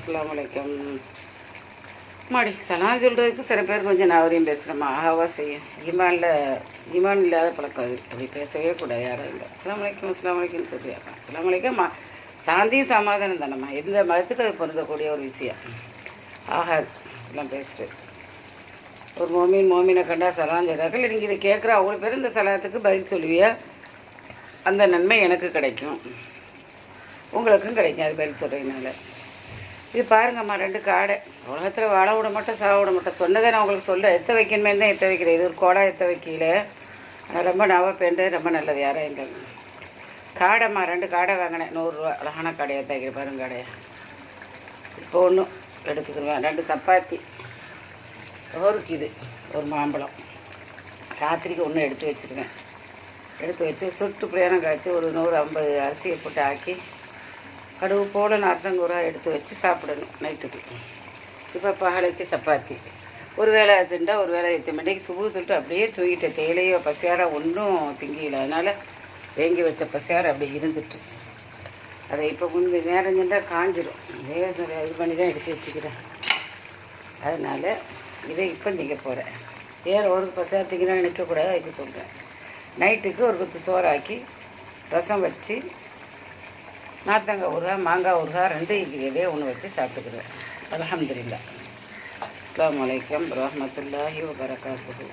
அஸ்ஸலாமு அலைக்கும். மாடி சலாம் சொல்கிறதுக்கு சில பேர் கொஞ்சம் நாவரையும் பேசுகிறோமா ஆகாவா செய்யும். ஈமான் இல்லாத பழக்கம் அது. அப்படி பேசவே கூடாது யாரும் இல்லை. அஸ்ஸலாமு அலைக்கும்னு சொல்லியாங்க. அஸ்ஸலாமு அலைக்கும் சாந்தியும் சமாதானம் தானம்மா. எந்த மதத்துக்கு அது பொருந்தக்கூடிய ஒரு விஷயம் ஆகாது எல்லாம் பேசுகிறது. ஒரு மோமினை கண்டா சலாம் சொல்கிறாங்க. இல்லை நீங்கள் இதை கேட்குற அவ்வளோ பேர் இந்த சலாத்துக்கு பதில் சொல்லுவியா, அந்த நன்மை எனக்கு கிடைக்கும், உங்களுக்கும் கிடைக்கும் அது பதில் சொல்கிறதுனால. இது பாருங்கம்மா, 2 காடை. உலகத்தில் வாழ விட மாட்டேன், சாக விட மாட்டேன். சொன்னதை நான் உங்களுக்கு சொல்ல எத்த வைக்கணுமே தான் எத்த வைக்கிறேன். இது ஒரு கோடா எத்த வைக்கல. ரொம்ப நவப்பேண்டு ரொம்ப நல்லது. யாரும் இல்லை. காடைம்மா 2 காடை வாங்கினேன், 100 ரூபா. அழகான காடையை எத்த வைக்கிற பாருங்க காடையை. இப்போ ஒன்றும் எடுத்துக்கிடுவேன். 2 சப்பாத்தி, இது ஒரு மாம்பழம். ராத்திரிக்கு ஒன்று எடுத்து வச்சுருக்கேன். எடுத்து வச்சு சுட்டு பிரயாணம் காய்ச்சி ஒரு 150 அரிசியை போட்டு ஆக்கி கடுகு போல் நார்த்தங்கூரா எடுத்து வச்சு சாப்பிடணும் நைட்டுக்கு. இப்போ பகலைக்கு சப்பாத்தி. ஒரு வேளை திண்டா ஒரு வேளை 8 மணிக்கு சுபு தொட்டு அப்படியே தூங்கிட்டு தேயிலையோ பசியார ஒன்றும் திங்கில. அதனால் வேங்கி வச்ச பசியார அப்படி இருந்துட்டு அதை இப்போ கொஞ்சம் நேரம் செஞ்சால் காஞ்சிடும். இது பண்ணி தான் எடுத்து வச்சுக்கிறேன். அதனால் இதை இப்போ திங்க போகிறேன். ஒரு பசியார திங்கிறா நிற்கக்கூடாது, அதுக்கு சொல்கிறேன். நைட்டுக்கு ஒரு குத்து சோறாக்கி ரசம் வச்சு நார்த்தங்காய் ஊறுகாய் மாங்காய் ஊறுகாய் 2 இருக்கிறதே ஒன்று வச்சு சாப்பிட்டுக்கிறேன். அல்ஹம்துலில்லாஹ். அஸ்ஸலாமு அலைக்கும் வரஹ்மத்துல்லாஹி வபரகாத்துஹு.